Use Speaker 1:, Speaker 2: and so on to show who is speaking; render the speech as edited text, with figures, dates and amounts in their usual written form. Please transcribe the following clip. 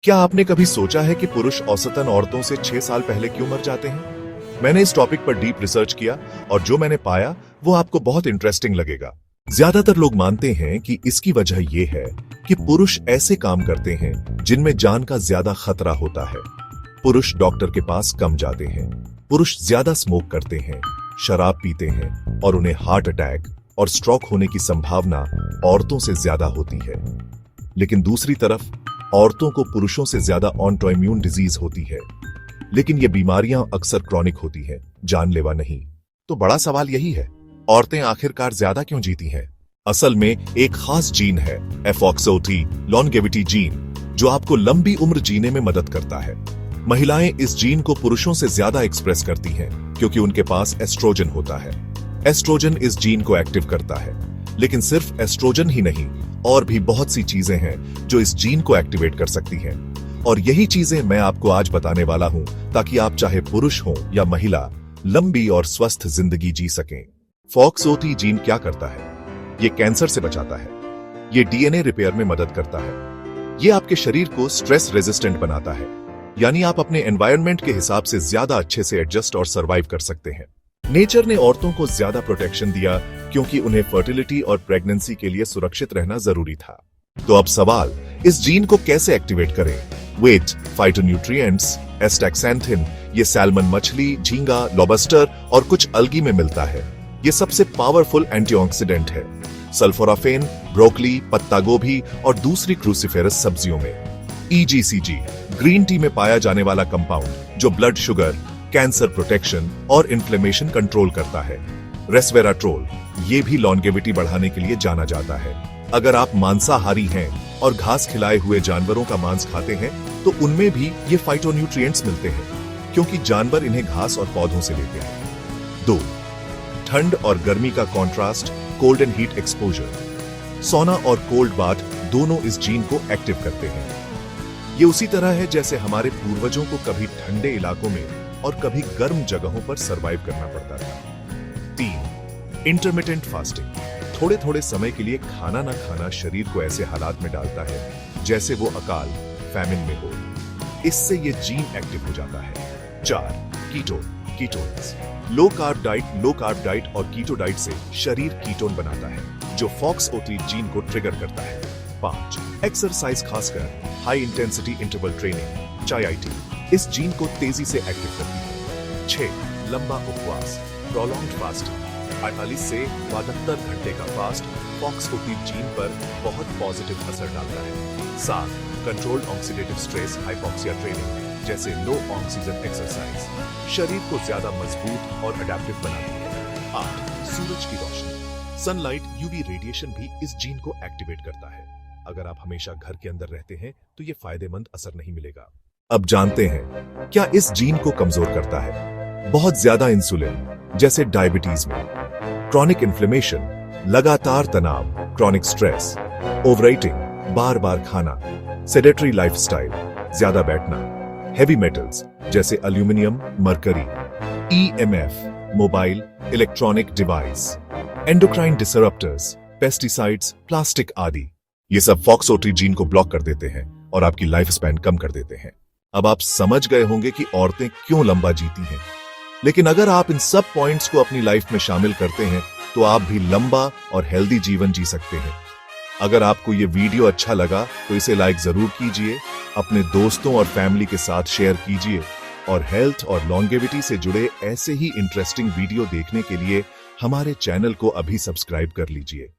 Speaker 1: क्या आपने कभी सोचा है कि पुरुष औसतन औरतों से 6 साल पहले क्यों मर जाते हैं? मैंने इस टॉपिक पर डीप रिसर्च किया और जो मैंने पाया वो आपको बहुत इंटरेस्टिंग लगेगा। ज्यादातर लोग मानते हैं कि इसकी वजह यह है कि पुरुष ऐसे काम करते हैं जिनमें जान का ज्यादा खतरा होता है। पुरुष डॉक्टर के पास कम जाते हैं, पुरुष ज्यादा स्मोक करते हैं, शराब पीते हैं और उन्हें हार्ट अटैक और स्ट्रोक होने की संभावना औरतों से ज्यादा होती है। लेकिन दूसरी तरफ औरतों को पुरुषों से ज्यादा ऑटोइम्यून डिजीज होती है, लेकिन ये बीमारियां अक्सर क्रॉनिक होती हैं, जानलेवा नहीं। तो बड़ा सवाल यही है, औरतें आखिरकार ज्यादा क्यों जीती हैं? असल में एक खास जीन है, FOXO3 लॉन्गेविटी जीन, जो आपको लंबी उम्र जीने में मदद करता है। महिलाएं इस जीन को पुरुषों से ज्यादा एक्सप्रेस करती हैं क्योंकि उनके पास एस्ट्रोजन होता है। एस्ट्रोजन इस जीन को एक्टिव करता है, लेकिन सिर्फ एस्ट्रोजन ही नहीं, और भी बहुत सी चीजें हैं जो इस जीन को एक्टिवेट कर सकती हैं। और यही चीजें मैं आपको आज बताने वाला हूं, ताकि आप चाहे पुरुष हो या महिला लंबी और स्वस्थ जिंदगी जी सकें। FOXO3 जीन क्या करता है? ये कैंसर से बचाता है, ये DNA रिपेयर में मदद करता है, ये आपके शरीर को स्ट्रेस रेजिस्टेंट बनाता है, यानी आप अपने एनवायरनमेंट के हिसाब से ज्यादा अच्छे से एडजस्ट और सर्वाइव कर सकते हैं। नेचर ने औरतों को ज्यादा प्रोटेक्शन दिया क्योंकि उन्हें फर्टिलिटी और प्रेगनेंसी के लिए सुरक्षित रहना जरूरी था। तो अब सवाल, इस जीन को कैसे एक्टिवेट करें? वेट, फाइटोन्यूट्रिएंट्स, एस्टैक्सेंथिन, ये सैल्मन मछली, झींगा, लॉबस्टर और कुछ अलगी में मिलता है। ये सबसे पावरफुल एंटीऑक्सीडेंट है। सल्फोराफेन, ब्रोकली, पत्ता गोभी और दूसरी क्रूसिफेरस सब्जियों में। EGCG, ग्रीन टी में पाया जाने वाला कंपाउंड जो ब्लड शुगर, कैंसर प्रोटेक्शन और इन्फ्लेमेशन कंट्रोल करता है। रेस्वेराट्रोल, ये भी लॉन्गेविटी बढ़ाने के लिए जाना जाता है। अगर आप मांसाहारी हैं और घास खिलाए हुए जानवरों का मांस खाते हैं तो उनमें भी ये फाइटोन्यूट्रिएंट्स मिलते हैं, क्योंकि जानवर इन्हें घास और पौधों से लेते हैं। 2. ठंड और गर्मी का contrast, cold and heat exposure. सोना और कोल्ड बाथ दोनों इस जीन को एक्टिव करते हैं। ये उसी तरह है जैसे हमारे पूर्वजों को कभी ठंडे इलाकों में और कभी गर्म जगहों पर सरवाइव करना पड़ता था। 3. इंटरमिटेंट फास्टिंग, थोड़े थोड़े समय के लिए खाना न खाना शरीर को ऐसे हालात में डालता है जैसे वो अकाल, फैमिन में हो। इससे ये जीन एक्टिव हो जाता है। 4. कीटोन्स, लो कार्ब डाइट और कीटो डाइट से शरीर कीटोन बनाता है, जो FOXO3 जीन को ट्रिगर करता है। 5. एक्सरसाइज, खासकर high intensity interval training, HIIT, इस जीन को तेजी से एक्टिव करती है। 6. लंबा उपवास, प्रोलॉन्ग्ड फास्टिंग, 48 से 72 घंटे का फास्ट FOXO3 जीन पर बहुत पॉजिटिव असर डालता है। 7. Controlled oxidative stress hypoxia training, जैसे लो ऑक्सीजन एक्सरसाइज, शरीर को ज्यादा मजबूत और अडेप्टिव बनाती है। 8. सूरज की रोशनी, सनलाइट, UV रेडिएशन भी इस जीन को एक्टिवेट करता है। अगर आप हमेशा घर के अंदर रहते हैं तो ये फायदेमंद असर नहीं मिलेगा। अब जानते हैं क्या इस जीन को कमजोर करता है? बहुत ज्यादा इंसुलिन, जैसे डायबिटीज में, क्रॉनिक इन्फ्लेमेशन, लगातार तनाव, क्रॉनिक स्ट्रेस, ओवरईटिंग, बार बार खाना, सेडेटरी लाइफस्टाइल, ज्यादा बैठना, हेवी मेटल्स जैसे aluminium, mercury, EMF, mobile, electronic device, endocrine disruptors, pesticides, plastic आदि, ये सब FOXO3 जीन को ब्लॉक कर देते हैं और आपकी लाइफ स्पैन कम कर देते हैं। अब आप समझ गए होंगे कि औरतें क्यों लंबा जीती हैं। लेकिन अगर आप इन सब पॉइंट्स को अपनी लाइफ में शामिल करते हैं तो आप भी लंबा और हेल्दी जीवन जी सकते हैं। अगर आपको ये वीडियो अच्छा लगा तो इसे लाइक जरूर कीजिए, अपने दोस्तों और फैमिली के साथ शेयर कीजिए, और हेल्थ और लॉन्गेविटी से जुड़े ऐसे ही इंटरेस्टिंग वीडियो देखने के लिए हमारे चैनल को अभी सब्सक्राइब कर लीजिए।